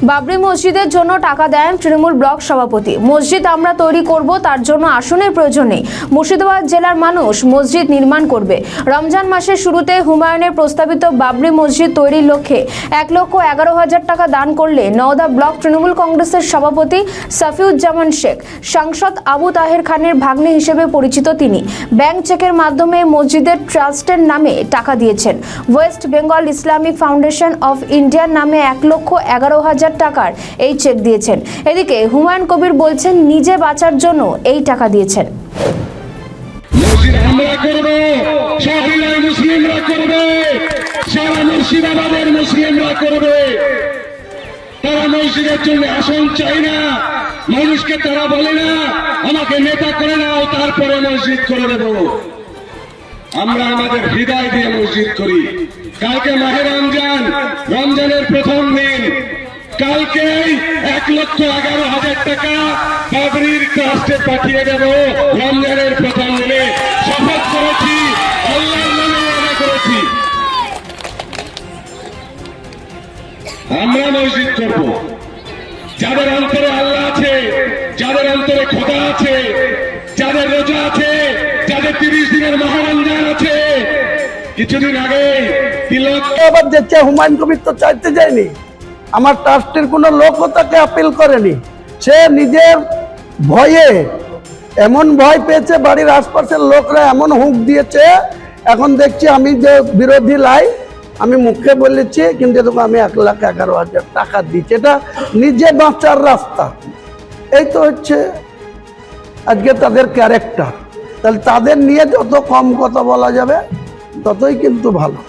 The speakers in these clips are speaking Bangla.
বাবরি মসজিদের জন্য টাকা দেন তৃণমূল ব্লক সভাপতি। মসজিদ আমরা তৈরি করব, তার জন্য আসনের প্রয়োজন নেই। মুর্শিদাবাদ জেলার মানুষ মসজিদ নির্মাণ করবে। রমজান মাসের শুরুতে হুমায়ুনের প্রস্তাবিত বাবরি মসজিদ তৈরির লক্ষ্যে 1,11,000 টাকা দান করলে নওদা ব্লক তৃণমূল কংগ্রেসের সভাপতি সাফিউজ্জামান শেখ। সাংসদ আবু তাহের খানের ভাগ্নে হিসেবে পরিচিত তিনি ব্যাংক চেকের মাধ্যমে মসজিদের ট্রাস্টের নামে টাকা দিয়েছেন। West Bengal Islamic foundation of ইন্ডিয়ার নামে 1,11,000 টাকার এই চেক দিয়েছেন। এদিকে হুমায়ুন কবির বলছেন নিজে বাঁচার জন্য এই টাকা দিয়েছেন। মসজিদ আমরা করব, সবিনয় মুসলিমরা করবে, সারা মুর্শিদাবাদের মুসলিমরা করবে। তারা মসজিদের জন্য আসন চাই না, মানুষকে তারা বলে না আমাকে নেতা করে নাও তারপরে মসজিদ করে দেব। আমরা আমাদের হৃদয় দিয়ে মসজিদ করি। কালকে মাহে রমজান, রমজানের প্রথম দিন, কালকে 1,11,000 টাকা বাবরির ট্রাস্টে পাঠিয়ে দেব। রমজানের প্রথম দিনে শপথ করেছি, আল্লাহর নামে ওয়াদা করেছি, আমরা মসজিদ করব। যাদের অন্তরে আল্লাহ আছে, যাদের অন্তরে খোদা আছে, যাদের রোজা আছে, যাদের 30 দিনের মহারমজান আছে। কিছুদিন আগে তিলক আবার যেতে হুমায়ুন কবির তো চাইতে যায়নি, আমার ট্রাস্টের কোনো লোকও তাকে আপিল করেনি। সে নিজের ভয়ে এমন ভয় পেয়েছে, বাড়ির আশপাশের লোকরা এমন হুঁক দিয়েছে। এখন দেখছি আমি যে বিরোধী লাই, আমি মুখে বলেছি, কিন্তু এরকম আমি 1,11,000 টাকা দিচ্ছি। এটা নিজে বাঁচার রাস্তা। এই তো হচ্ছে আজকে তাদের ক্যারেক্টার। তাহলে তাদের নিয়ে যত কম কথা বলা যাবে ততই কিন্তু ভালো।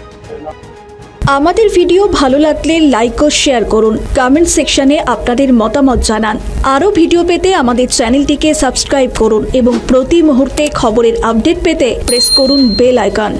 আমাদের ভিডিও ভালো লাগলে লাইক ও শেয়ার করুন, কমেন্ট সেকশনে আপনাদের মতামত জানান। আরও ভিডিও পেতে আমাদের চ্যানেলটিকে সাবস্ক্রাইব করুন এবং প্রতি মুহূর্তে খবরের আপডেট পেতে প্রেস করুন বেল আইকন।